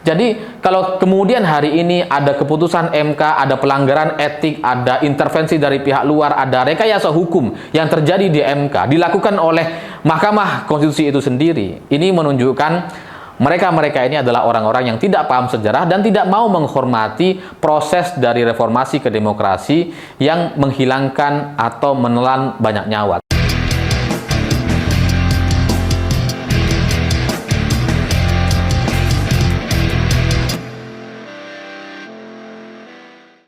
Jadi kalau kemudian hari ini ada keputusan MK, ada pelanggaran etik, ada intervensi dari pihak luar, ada rekayasa hukum yang terjadi di MK, dilakukan oleh Mahkamah Konstitusi itu sendiri, ini menunjukkan mereka-mereka ini adalah orang-orang yang tidak paham sejarah dan tidak mau menghormati proses dari reformasi ke demokrasi yang menghilangkan atau menelan banyak nyawa.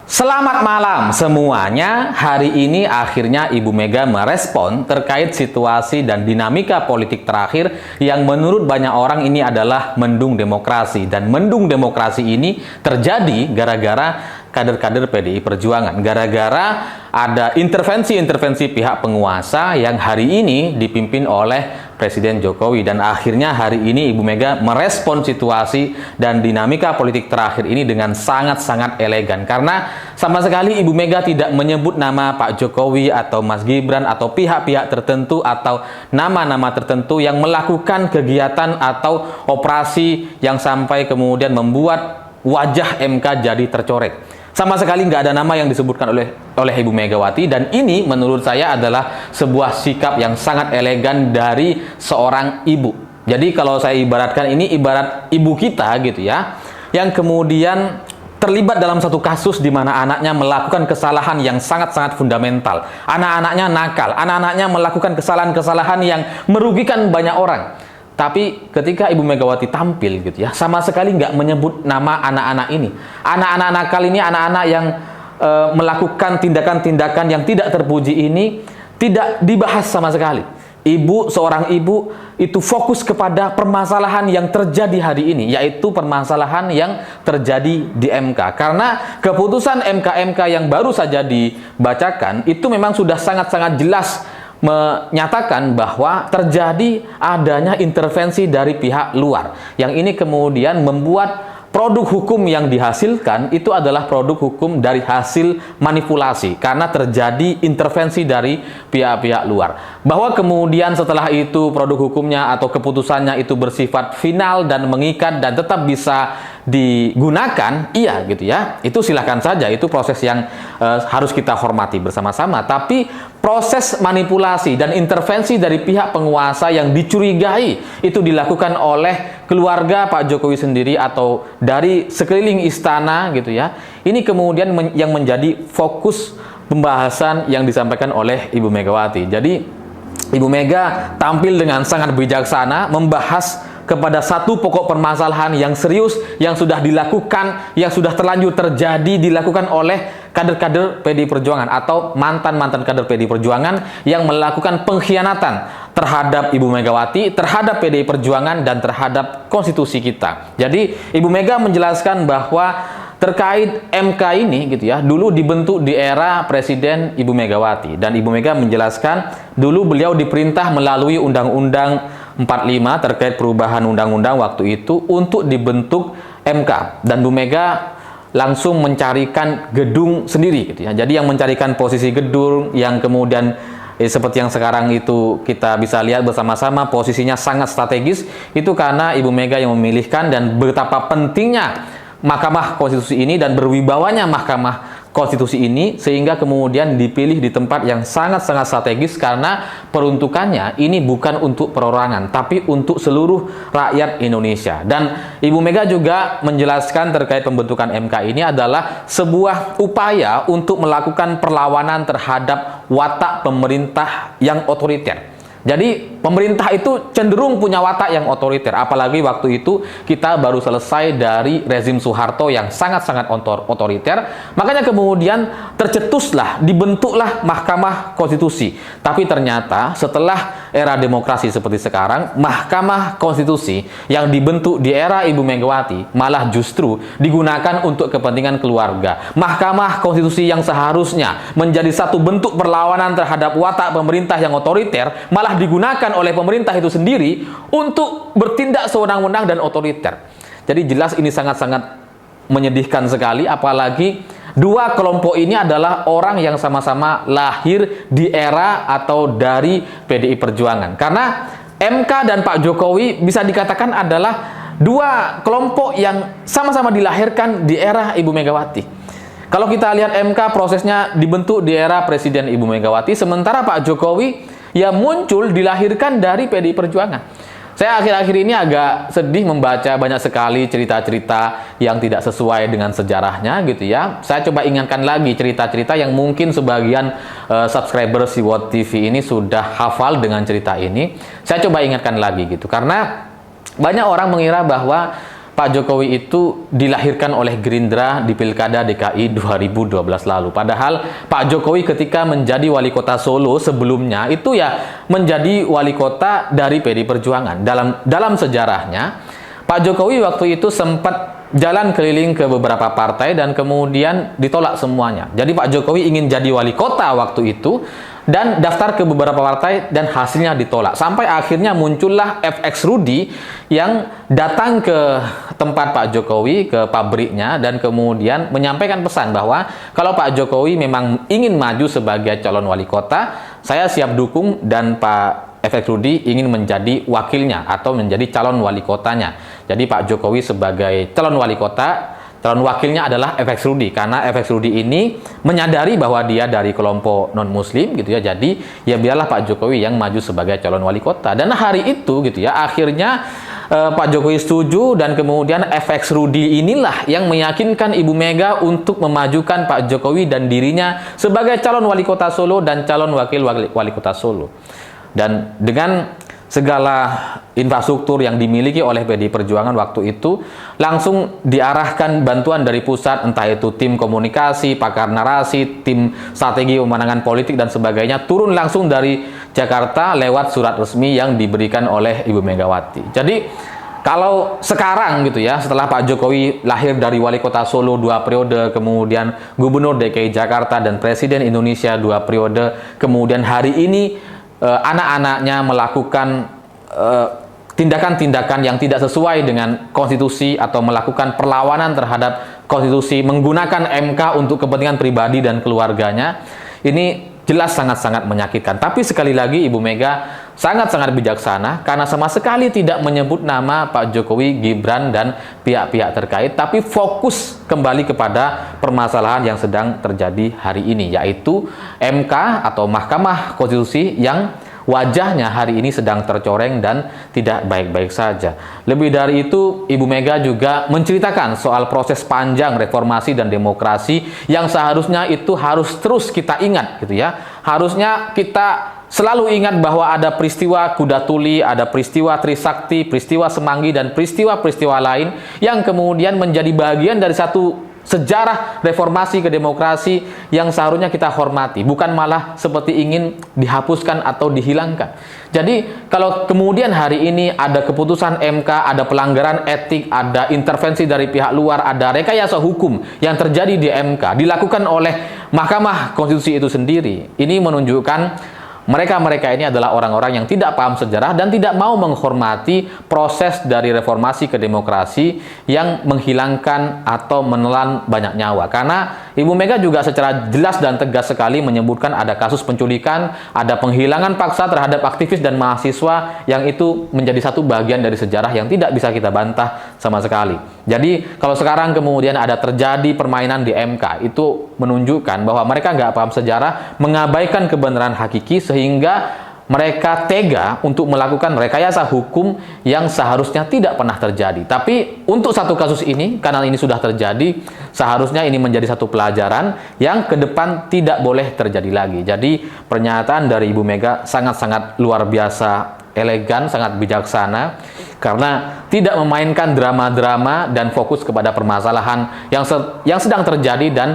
Selamat malam semuanya. Hari ini akhirnya Ibu Mega merespon terkait situasi dan dinamika politik terakhir yang menurut banyak orang ini adalah mendung demokrasi. Dan mendung demokrasi ini terjadi gara-gara kader-kader PDI Perjuangan. Gara-gara ada intervensi-intervensi pihak penguasa yang hari ini dipimpin oleh Presiden Jokowi. Dan akhirnya hari ini Ibu Mega merespon situasi dan dinamika politik terakhir ini dengan sangat-sangat elegan. Karena sama sekali Ibu Mega tidak menyebut nama Pak Jokowi atau Mas Gibran atau pihak-pihak tertentu atau nama-nama tertentu yang melakukan kegiatan atau operasi yang sampai kemudian membuat wajah MK jadi tercorek. Sama sekali nggak ada nama yang disebutkan oleh Ibu Megawati, dan ini menurut saya adalah sebuah sikap yang sangat elegan dari seorang ibu. Jadi kalau saya ibaratkan ini ibarat ibu kita gitu ya, yang kemudian terlibat dalam satu kasus di mana anaknya melakukan kesalahan yang sangat-sangat fundamental. Anak-anaknya nakal, anak-anaknya melakukan kesalahan-kesalahan yang merugikan banyak orang. Tapi ketika Ibu Megawati tampil gitu ya, sama sekali nggak menyebut nama anak-anak ini. Anak-anak nakal ini, anak-anak yang melakukan tindakan-tindakan yang tidak terpuji ini tidak dibahas sama sekali. Seorang ibu itu fokus kepada permasalahan yang terjadi hari ini, yaitu permasalahan yang terjadi di MK. Karena keputusan MK yang baru saja dibacakan itu memang sudah sangat-sangat jelas menyatakan bahwa terjadi adanya intervensi dari pihak luar, yang ini kemudian membuat produk hukum yang dihasilkan itu adalah produk hukum dari hasil manipulasi karena terjadi intervensi dari pihak-pihak luar. Bahwa kemudian setelah itu produk hukumnya atau keputusannya itu bersifat final dan mengikat dan tetap bisa digunakan, iya gitu ya, itu silahkan saja, itu proses yang harus kita hormati bersama-sama. Tapi proses manipulasi dan intervensi dari pihak penguasa yang dicurigai itu dilakukan oleh keluarga Pak Jokowi sendiri atau dari sekeliling istana gitu ya, ini kemudian yang menjadi fokus pembahasan yang disampaikan oleh Ibu Megawati. Jadi Ibu Mega tampil dengan sangat bijaksana membahas kepada satu pokok permasalahan yang serius yang sudah dilakukan, yang sudah terlanjur terjadi dilakukan oleh kader-kader PDI Perjuangan atau mantan-mantan kader PDI Perjuangan yang melakukan pengkhianatan terhadap Ibu Megawati, terhadap PDI Perjuangan, dan terhadap konstitusi kita. Jadi Ibu Mega menjelaskan bahwa terkait MK ini gitu ya, dulu dibentuk di era Presiden Ibu Megawati, dan Ibu Mega menjelaskan dulu beliau diperintah melalui Undang-Undang 45 terkait perubahan undang-undang waktu itu untuk dibentuk MK, dan Bu Mega langsung mencarikan gedung sendiri gitu ya. Jadi yang mencarikan posisi gedung yang kemudian seperti yang sekarang itu kita bisa lihat bersama-sama posisinya sangat strategis, itu karena Ibu Mega yang memilihkan, dan betapa pentingnya Mahkamah Konstitusi ini dan berwibawanya Mahkamah Konstitusi ini sehingga kemudian dipilih di tempat yang sangat-sangat strategis, karena peruntukannya ini bukan untuk perorangan tapi untuk seluruh rakyat Indonesia. Dan Ibu Mega juga menjelaskan terkait pembentukan MK ini adalah sebuah upaya untuk melakukan perlawanan terhadap watak pemerintah yang otoriter. Jadi pemerintah itu cenderung punya watak yang otoriter, apalagi waktu itu kita baru selesai dari rezim Soeharto yang sangat-sangat otoriter. Makanya kemudian tercetuslah, dibentuklah Mahkamah Konstitusi. Tapi ternyata setelah era demokrasi seperti sekarang, Mahkamah Konstitusi yang dibentuk di era Ibu Megawati malah justru digunakan untuk kepentingan keluarga. Mahkamah Konstitusi yang seharusnya menjadi satu bentuk perlawanan terhadap watak pemerintah yang otoriter malah digunakan oleh pemerintah itu sendiri untuk bertindak sewenang-wenang dan otoriter. Jadi jelas ini sangat-sangat menyedihkan sekali, apalagi dua kelompok ini adalah orang yang sama-sama lahir di era atau dari PDI Perjuangan. Karena MK dan Pak Jokowi bisa dikatakan adalah dua kelompok yang sama-sama dilahirkan di era Ibu Megawati. Kalau kita lihat MK, prosesnya dibentuk di era Presiden Ibu Megawati, sementara Pak Jokowi ya muncul dilahirkan dari PDI Perjuangan. Saya akhir-akhir ini agak sedih membaca banyak sekali cerita-cerita yang tidak sesuai dengan sejarahnya gitu ya. Saya coba ingatkan lagi cerita-cerita yang mungkin sebagian subscriber Siwot TV ini sudah hafal dengan cerita ini. Saya coba ingatkan lagi gitu, karena banyak orang mengira bahwa Pak Jokowi itu dilahirkan oleh Gerindra di Pilkada DKI 2012 lalu. Padahal Pak Jokowi ketika menjadi wali kota Solo sebelumnya itu ya menjadi wali kota dari PDI Perjuangan. Dalam sejarahnya, Pak Jokowi waktu itu sempat jalan keliling ke beberapa partai dan kemudian ditolak semuanya. Jadi Pak Jokowi ingin jadi wali kota waktu itu dan daftar ke beberapa partai dan hasilnya ditolak. Sampai akhirnya muncullah FX Rudy yang datang ke tempat Pak Jokowi, ke pabriknya, dan kemudian menyampaikan pesan bahwa kalau Pak Jokowi memang ingin maju sebagai calon wali kota, saya siap dukung, dan Pak FX Rudy ingin menjadi wakilnya atau menjadi calon wali kotanya. Jadi Pak Jokowi sebagai calon wali kota, calon wakilnya adalah FX Rudy, karena FX Rudy ini menyadari bahwa dia dari kelompok non-muslim gitu ya. Jadi ya biarlah Pak Jokowi yang maju sebagai calon wali kota. Dan hari itu gitu ya, akhirnya Pak Jokowi setuju, dan kemudian FX Rudy inilah yang meyakinkan Ibu Mega untuk memajukan Pak Jokowi dan dirinya sebagai calon wali kota Solo dan calon wakil wali kota Solo. Dan dengan segala infrastruktur yang dimiliki oleh PDI Perjuangan waktu itu, langsung diarahkan bantuan dari pusat, entah itu tim komunikasi, pakar narasi, tim strategi pemenangan politik dan sebagainya, turun langsung dari Jakarta lewat surat resmi yang diberikan oleh Ibu Megawati. Jadi kalau sekarang gitu ya, setelah Pak Jokowi lahir dari wali kota Solo 2 periode, kemudian gubernur DKI Jakarta dan presiden Indonesia 2 periode, kemudian hari ini anak-anaknya melakukan tindakan-tindakan yang tidak sesuai dengan konstitusi atau melakukan perlawanan terhadap konstitusi menggunakan MK untuk kepentingan pribadi dan keluarganya, ini jelas sangat-sangat menyakitkan. Tapi sekali lagi Ibu Mega sangat-sangat bijaksana karena sama sekali tidak menyebut nama Pak Jokowi, Gibran, dan pihak-pihak terkait, tapi fokus kembali kepada permasalahan yang sedang terjadi hari ini, yaitu MK atau Mahkamah Konstitusi yang wajahnya hari ini sedang tercoreng dan tidak baik-baik saja. Lebih dari itu, Ibu Mega juga menceritakan soal proses panjang reformasi dan demokrasi yang seharusnya itu harus terus kita ingat gitu ya. Harusnya kita selalu ingat bahwa ada peristiwa Kuda Tuli, ada peristiwa Trisakti, peristiwa Semanggi, dan peristiwa-peristiwa lain yang kemudian menjadi bagian dari satu sejarah reformasi ke demokrasi yang seharusnya kita hormati, bukan malah seperti ingin dihapuskan atau dihilangkan. Jadi kalau kemudian hari ini ada keputusan MK, ada pelanggaran etik, ada intervensi dari pihak luar, ada rekayasa hukum yang terjadi di MK, dilakukan oleh Mahkamah Konstitusi itu sendiri, ini menunjukkan mereka-mereka ini adalah orang-orang yang tidak paham sejarah dan tidak mau menghormati proses dari reformasi ke demokrasi yang menghilangkan atau menelan banyak nyawa. Karena Ibu Mega juga secara jelas dan tegas sekali menyebutkan ada kasus penculikan, ada penghilangan paksa terhadap aktivis dan mahasiswa yang itu menjadi satu bagian dari sejarah yang tidak bisa kita bantah sama sekali. Jadi kalau sekarang kemudian ada terjadi permainan di MK, itu menunjukkan bahwa mereka nggak paham sejarah, mengabaikan kebenaran hakiki, sehingga mereka tega untuk melakukan rekayasa hukum yang seharusnya tidak pernah terjadi. Tapi untuk satu kasus ini, karena ini sudah terjadi, seharusnya ini menjadi satu pelajaran yang ke depan tidak boleh terjadi lagi. Jadi pernyataan dari Ibu Mega sangat-sangat luar biasa elegan, sangat bijaksana, karena tidak memainkan drama-drama dan fokus kepada permasalahan yang sedang terjadi dan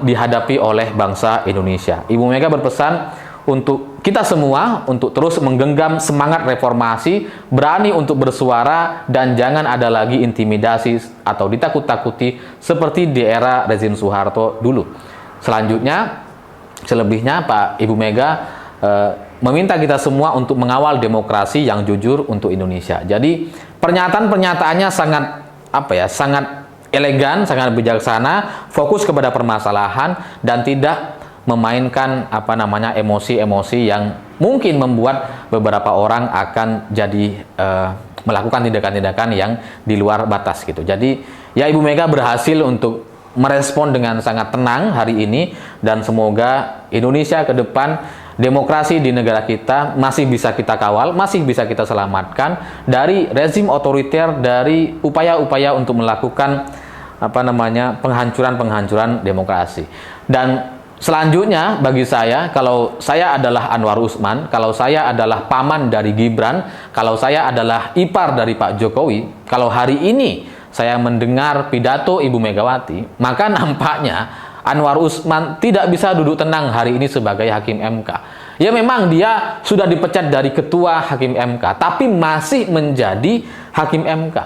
dihadapi oleh bangsa Indonesia. Ibu Mega berpesan untuk kita semua untuk terus menggenggam semangat reformasi, berani untuk bersuara, dan jangan ada lagi intimidasi atau ditakut-takuti seperti di era rezim Soeharto dulu. Selanjutnya, selebihnya Pak Ibu Mega meminta kita semua untuk mengawal demokrasi yang jujur untuk Indonesia. Jadi pernyataan-pernyataannya sangat sangat elegan, sangat bijaksana, fokus kepada permasalahan dan tidak memainkan emosi-emosi yang mungkin membuat beberapa orang akan jadi melakukan tindakan-tindakan yang di luar batas gitu. Jadi ya Ibu Mega berhasil untuk merespon dengan sangat tenang hari ini, dan semoga Indonesia ke depan, demokrasi di negara kita masih bisa kita kawal, masih bisa kita selamatkan dari rezim otoriter, dari upaya-upaya untuk melakukan penghancuran demokrasi. Dan selanjutnya bagi saya, kalau saya adalah Anwar Usman, kalau saya adalah paman dari Gibran, kalau saya adalah ipar dari Pak Jokowi, kalau hari ini saya mendengar pidato Ibu Megawati, maka nampaknya Anwar Usman tidak bisa duduk tenang hari ini sebagai Hakim MK. Ya memang dia sudah dipecat dari Ketua Hakim MK, tapi masih menjadi Hakim MK.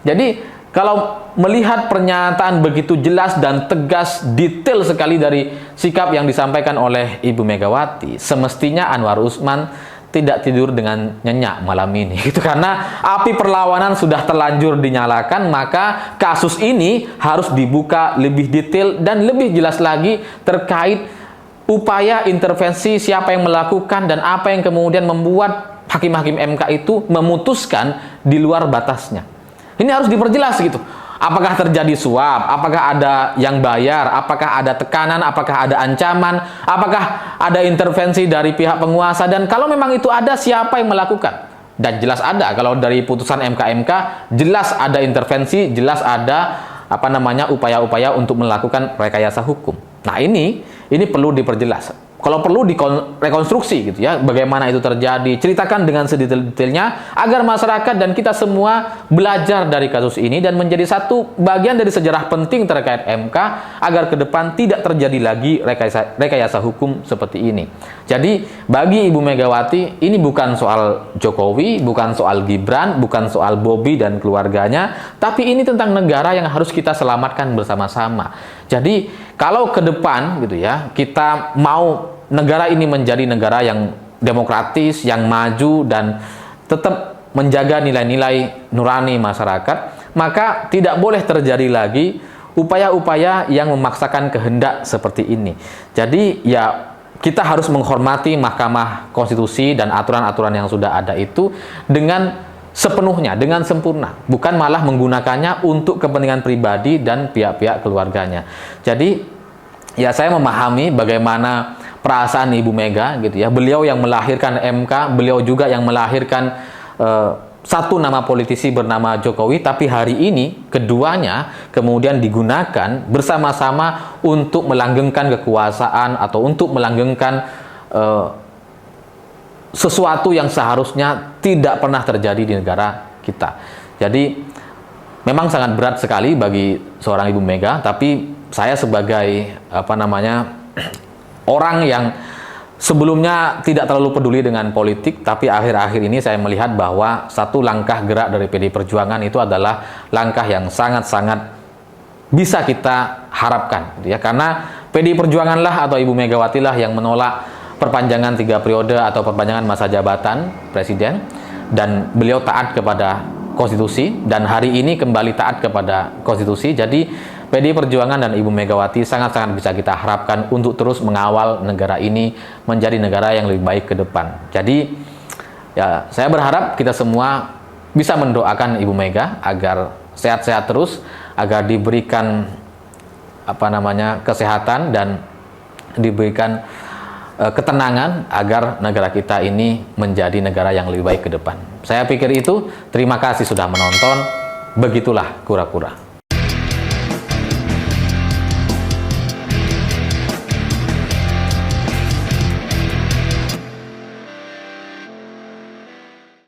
Jadi kalau melihat pernyataan begitu jelas dan tegas, detail sekali dari sikap yang disampaikan oleh Ibu Megawati, semestinya Anwar Usman tidak tidur dengan nyenyak malam ini gitu, karena api perlawanan sudah terlanjur dinyalakan. Maka kasus ini harus dibuka lebih detail dan lebih jelas lagi terkait upaya intervensi, siapa yang melakukan dan apa yang kemudian membuat hakim-hakim MK itu memutuskan di luar batasnya. Ini harus diperjelas gitu. Apakah terjadi suap? Apakah ada yang bayar? Apakah ada tekanan? Apakah ada ancaman? Apakah ada intervensi dari pihak penguasa? Dan kalau memang itu ada, siapa yang melakukan? Dan jelas ada. Kalau dari putusan MK-MK, jelas ada intervensi, jelas ada upaya-upaya untuk melakukan rekayasa hukum. Nah ini perlu diperjelas. Kalau perlu direkonstruksi gitu ya, bagaimana itu terjadi, ceritakan dengan sedetail-detailnya agar masyarakat dan kita semua belajar dari kasus ini dan menjadi satu bagian dari sejarah penting terkait MK agar ke depan tidak terjadi lagi rekayasa hukum seperti ini. Jadi bagi Ibu Megawati, ini bukan soal Jokowi, bukan soal Gibran, bukan soal Bobi dan keluarganya, tapi ini tentang negara yang harus kita selamatkan bersama-sama. Jadi kalau ke depan gitu ya, kita mau negara ini menjadi negara yang demokratis, yang maju dan tetap menjaga nilai-nilai nurani masyarakat, maka tidak boleh terjadi lagi upaya-upaya yang memaksakan kehendak seperti ini. Jadi ya kita harus menghormati Mahkamah Konstitusi dan aturan-aturan yang sudah ada itu dengan sepenuhnya, dengan sempurna, bukan malah menggunakannya untuk kepentingan pribadi dan pihak-pihak keluarganya. Jadi ya saya memahami bagaimana perasaan Ibu Mega gitu ya. Beliau yang melahirkan MK, beliau juga yang melahirkan satu nama politisi bernama Jokowi, tapi hari ini keduanya kemudian digunakan bersama-sama untuk melanggengkan kekuasaan atau untuk melanggengkan sesuatu yang seharusnya tidak pernah terjadi di negara kita. Jadi memang sangat berat sekali bagi seorang Ibu Mega, tapi saya sebagai orang yang sebelumnya tidak terlalu peduli dengan politik, tapi akhir-akhir ini saya melihat bahwa satu langkah gerak dari PDI Perjuangan itu adalah langkah yang sangat-sangat bisa kita harapkan ya, karena PDI Perjuangan lah atau Ibu Megawati lah yang menolak perpanjangan 3 periode atau perpanjangan masa jabatan presiden, dan beliau taat kepada konstitusi dan hari ini kembali taat kepada konstitusi. Jadi PDI Perjuangan dan Ibu Megawati sangat-sangat bisa kita harapkan untuk terus mengawal negara ini menjadi negara yang lebih baik ke depan. Jadi ya saya berharap kita semua bisa mendoakan Ibu Mega agar sehat-sehat terus, agar diberikan kesehatan dan diberikan ketenangan agar negara kita ini menjadi negara yang lebih baik ke depan. Saya pikir itu. Terima kasih sudah menonton. Begitulah kura-kura.